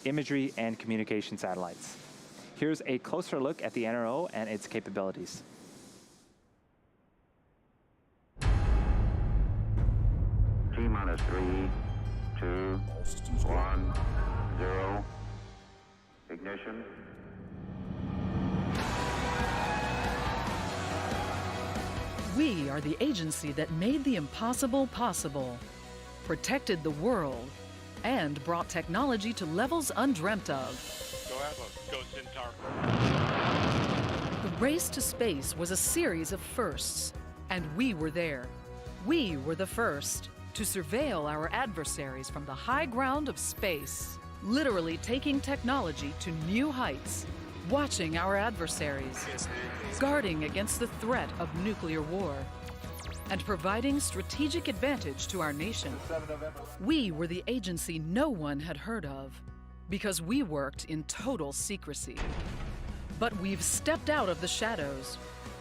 imagery, and communication satellites. Here's a closer look at the NRO and its capabilities. T-minus 3, 2, 1, 0. Ignition. We are the agency that made the impossible possible, protected the world, and brought technology to levels undreamt of. Go Atlas, go Centaur. The race to space was a series of firsts, and we were there. We were the first to surveil our adversaries from the high ground of space, literally taking technology to new heights, watching our adversaries, guarding against the threat of nuclear war, and providing strategic advantage to our nation. We were the agency no one had heard of, because we worked in total secrecy. But we've stepped out of the shadows,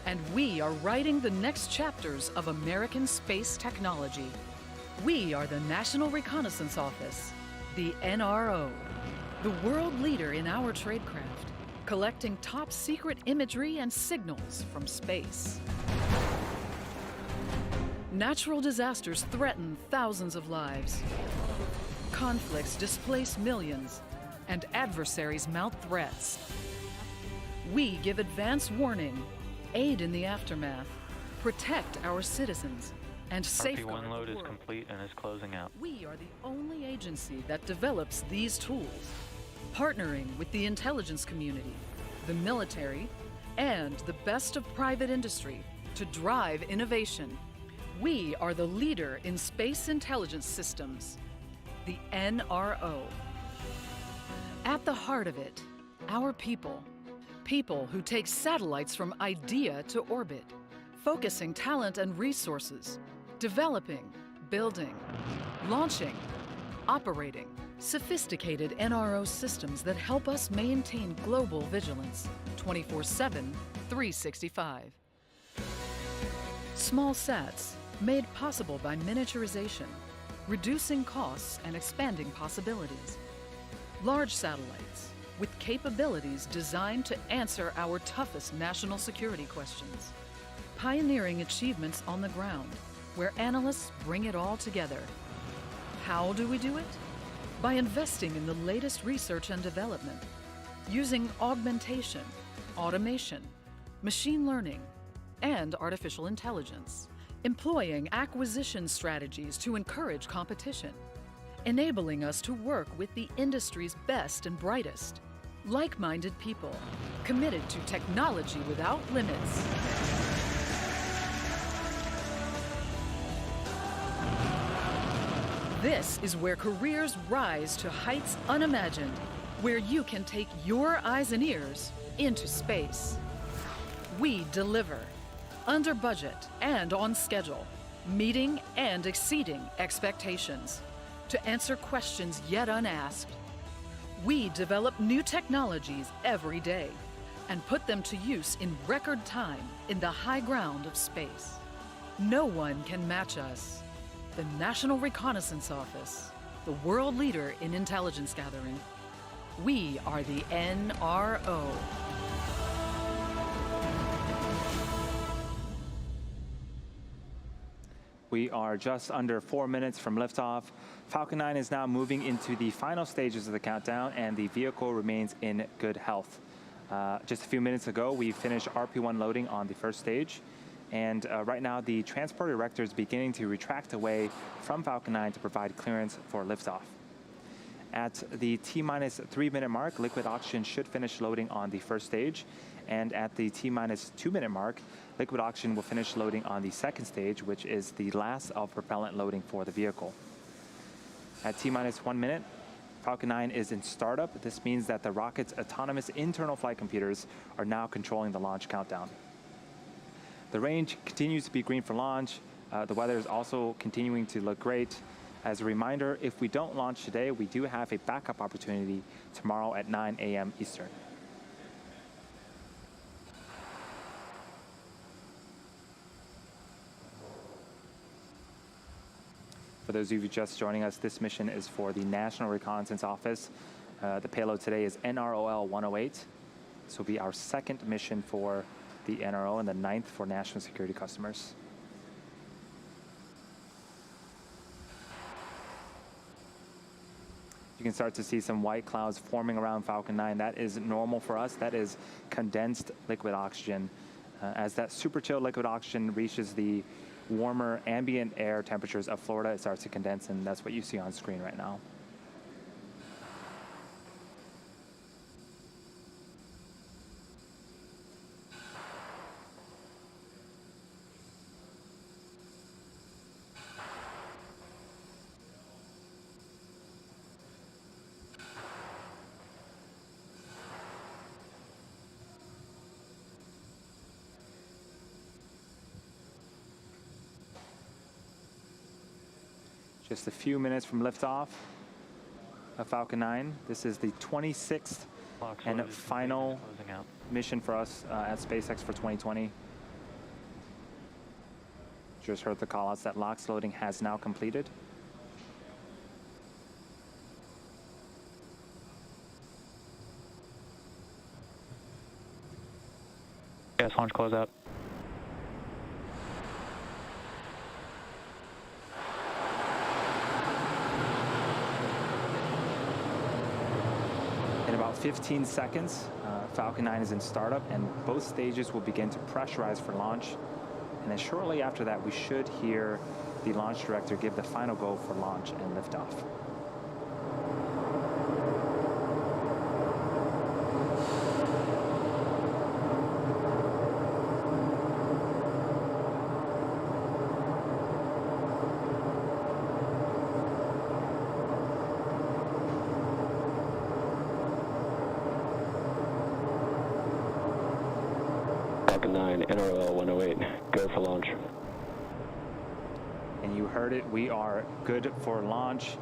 and we are writing the next chapters of American space technology. We are the National Reconnaissance Office, the NRO, the world leader in our tradecraft, collecting top secret imagery and signals from space. Natural disasters threaten thousands of lives. Conflicts displace millions, and adversaries mount threats. We give advance warning, aid in the aftermath, protect our citizens, and safeguard RP1 load the is world. complete and is closing out. We are the only agency that develops these tools, partnering with the intelligence community, the military, and the best of private industry to drive innovation. We are the leader in space intelligence systems, the NRO. At the heart of it, our people. People who take satellites from idea to orbit, focusing talent and resources, developing, building, launching, operating sophisticated NRO systems that help us maintain global vigilance 24/7, 365. Small sats made possible by miniaturization, reducing costs and expanding possibilities. Large satellites with capabilities designed to answer our toughest national security questions. Pioneering achievements on the ground, where analysts bring it all together. How do we do it? By investing in the latest research and development, using augmentation, automation, machine learning, and artificial intelligence, employing acquisition strategies to encourage competition, enabling us to work with the industry's best and brightest, like-minded people, committed to technology without limits. This is where careers rise to heights unimagined, where you can take your eyes and ears into space. We deliver, under budget and on schedule, meeting and exceeding expectations, to answer questions yet unasked. We develop new technologies every day and put them to use in record time in the high ground of space. No one can match us. The National Reconnaissance Office, the world leader in intelligence gathering. We are the NRO. We are just under 4 minutes from liftoff. Falcon 9 is now moving into the final stages of the countdown, and the vehicle remains in good health. Just a few minutes ago, we finished RP1 loading on the first stage. And right now, the transport erector is beginning to retract away from Falcon 9 to provide clearance for liftoff. At the T-minus 3 minute mark, liquid oxygen should finish loading on the first stage. And at the T-minus 2 minute mark, liquid oxygen will finish loading on the second stage, which is the last of propellant loading for the vehicle. At T-minus 1 minute, Falcon 9 is in startup. This means that the rocket's autonomous internal flight computers are now controlling the launch countdown. The range continues to be green for launch. The weather is also continuing to look great. As a reminder, if we don't launch today, we do have a backup opportunity tomorrow at 9 a.m. Eastern. For those of you just joining us, this mission is for the National Reconnaissance Office. The payload today is NROL-108. This will be our second mission for the NRO and the 9th for national security customers. You can start to see some white clouds forming around Falcon 9. That is normal for us. That is condensed liquid oxygen. As that super chilled liquid oxygen reaches the warmer ambient air temperatures of Florida, it starts to condense, and that's what you see on screen right now. Just a few minutes from liftoff of Falcon 9. This is the 26th and final mission for us at SpaceX for 2020. Just heard the callouts that LOX loading has now completed. Gas launch closeout. In about 15 seconds, Falcon 9 is in startup, and both stages will begin to pressurize for launch. And then shortly after that, we should hear the launch director give the final go for launch and liftoff. Falcon 9, NROL-108, go for launch. And you heard it, we are good for launch.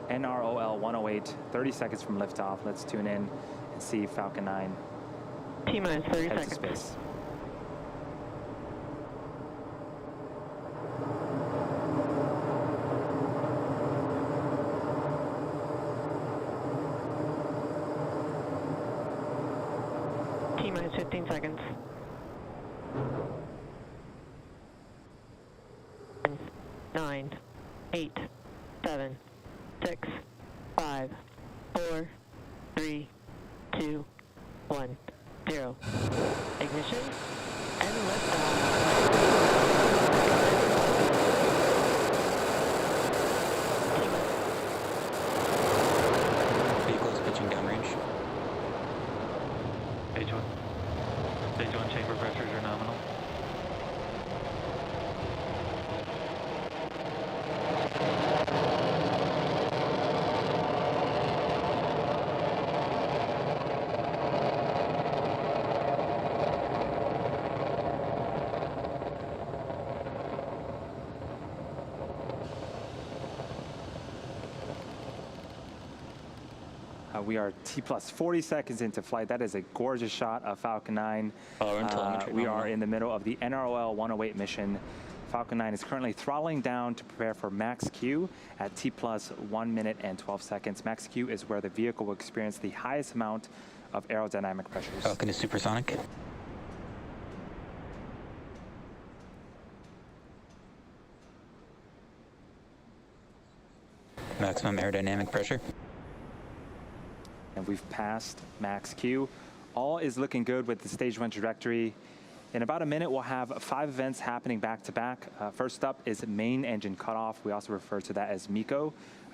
NROL-108, 30 seconds from liftoff. Let's tune in and see Falcon 9 T-minus 30 head seconds. to space. T-minus 15 seconds. 9, 8, 7, 6, 5, 4, 3, 2, 1, 0. Ignition and liftoff. Vehicles pitching downrange. Stage 1 chamber pressures are nominal. We are T plus 40 seconds into flight. That is a gorgeous shot of Falcon 9. We are in the middle of the NROL-108 mission. Falcon 9 is currently throttling down to prepare for max Q at T plus 1 minute and 12 seconds. Max Q is where the vehicle will experience the highest amount of aerodynamic pressures. Falcon is supersonic. Maximum aerodynamic pressure. And we've passed max Q. All is looking good with the stage 1 trajectory. In about a minute, we'll have 5 events happening back to back. First up is main engine cutoff. We also refer to that as MECO.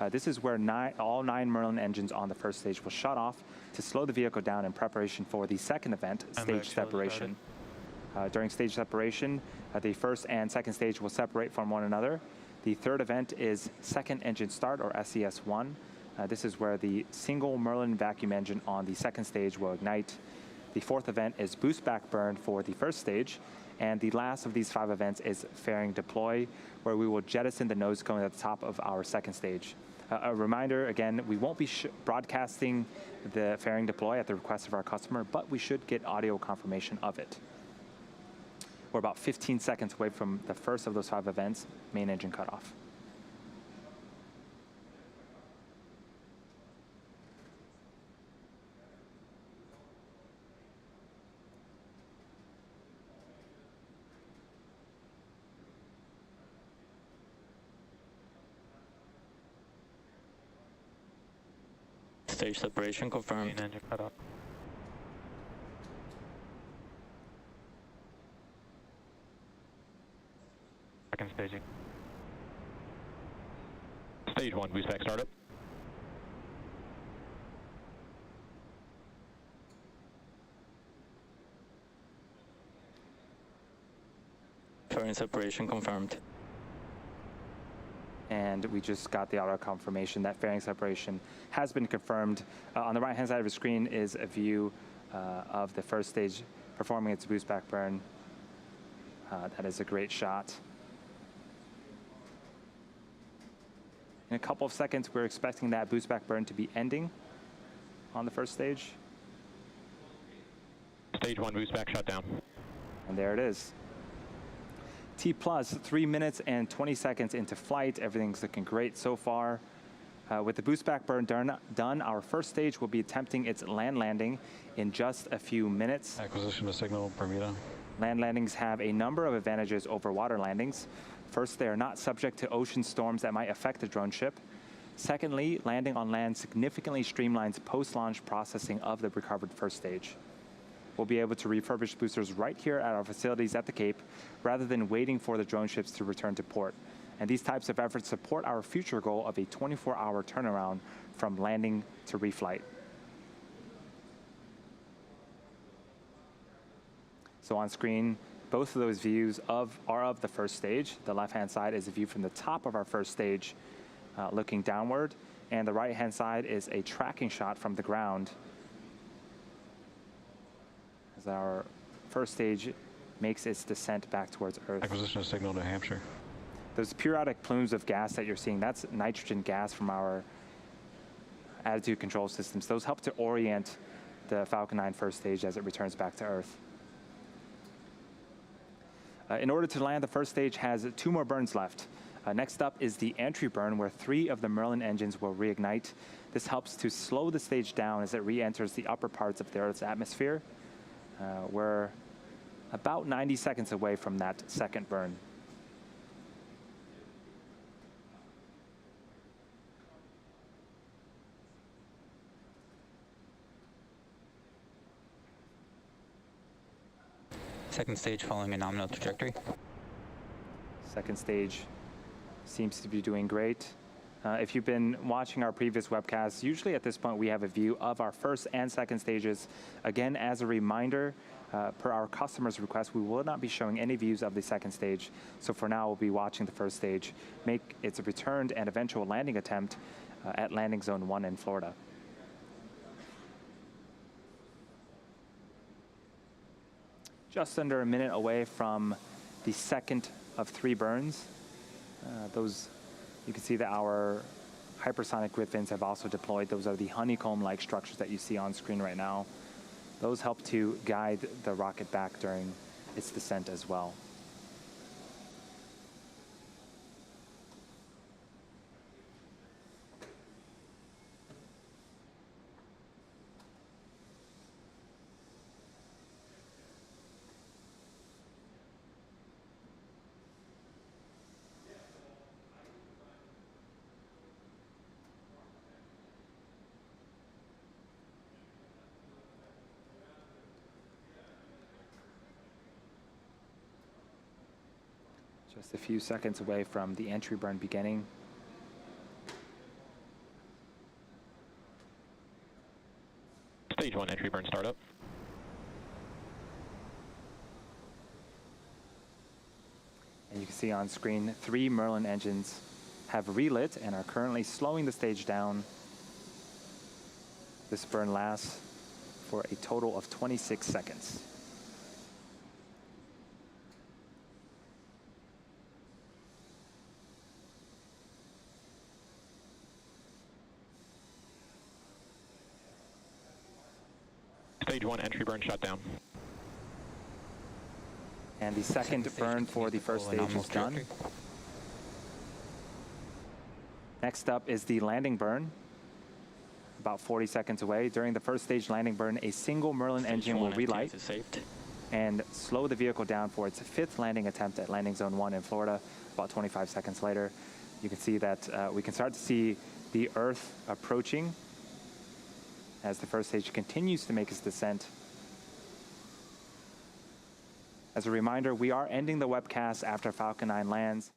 This is where all 9 Merlin engines on the first stage will shut off to slow the vehicle down in preparation for the second event, stage separation. During stage separation, the first and second stage will separate from one another. The third event is second engine start, or SES1. This is where the single Merlin vacuum engine on the second stage will ignite. The fourth event is boost back burn for the first stage. And the last of these 5 events is fairing deploy, where we will jettison the nose cone at the top of our second stage. A reminder, again, we won't be broadcasting the fairing deploy at the request of our customer, but we should get audio confirmation of it. We're about 15 seconds away from the first of those 5 events, main engine cutoff. Stage separation confirmed. Main engine cut off. Second staging. Stage 1, boost back startup. Fairing separation confirmed. And we just got the auto confirmation that fairing separation has been confirmed. On the right-hand side of the screen is a view of the first stage performing its boost back burn. That is a great shot. In a couple of seconds, we're expecting that boost back burn to be ending on the first stage. Stage 1, boost back shut down. And there it is. T plus 3 minutes and 20 seconds into flight. Everything's looking great so far. With the boost back burn done, our first stage will be attempting its land landing in just a few minutes. Acquisition of signal, Bermuda. Land landings have a number of advantages over water landings. First, they are not subject to ocean storms that might affect the drone ship. Secondly, landing on land significantly streamlines post-launch processing of the recovered first stage. We'll be able to refurbish boosters right here at our facilities at the Cape, rather than waiting for the drone ships to return to port. And these types of efforts support our future goal of a 24-hour turnaround from landing to reflight. So on screen, both of those views are of the first stage. The left-hand side is a view from the top of our first stage, looking downward, and the right-hand side is a tracking shot from the ground as our first stage makes its descent back towards Earth. Acquisition of signal, New Hampshire. Those periodic plumes of gas that you're seeing, that's nitrogen gas from our attitude control systems. Those help to orient the Falcon 9 first stage as it returns back to Earth. In order to land, the first stage has 2 more burns left. Next up is the entry burn, where 3 of the Merlin engines will reignite. This helps to slow the stage down as it re-enters the upper parts of the Earth's atmosphere. We're about 90 seconds away from that second burn. Second stage following a nominal trajectory. Second stage seems to be doing great. If you've been watching our previous webcasts, usually at this point we have a view of our first and second stages. Again, as a reminder, per our customer's request, we will not be showing any views of the second stage. So for now, we'll be watching the first stage make its returned and eventual landing attempt at landing zone 1 in Florida. Just under a minute away from the second of 3 burns. You can see that our hypersonic Griffins have also deployed. Those are the honeycomb-like structures that you see on screen right now. Those help to guide the rocket back during its descent as well. Just a few seconds away from the entry burn beginning. Stage 1, entry burn startup. And you can see on screen 3 Merlin engines have relit and are currently slowing the stage down. This burn lasts for a total of 26 seconds. Stage 1, entry burn shut down. And the second burn for the first stage is done. Next up is the landing burn, about 40 seconds away. During the first stage landing burn, a single Merlin engine will relight and slow the vehicle down for its 5th landing attempt at landing zone 1 in Florida. About 25 seconds later, you can see that we can start to see the Earth approaching as the first stage continues to make its descent. As a reminder, we are ending the webcast after Falcon 9 lands.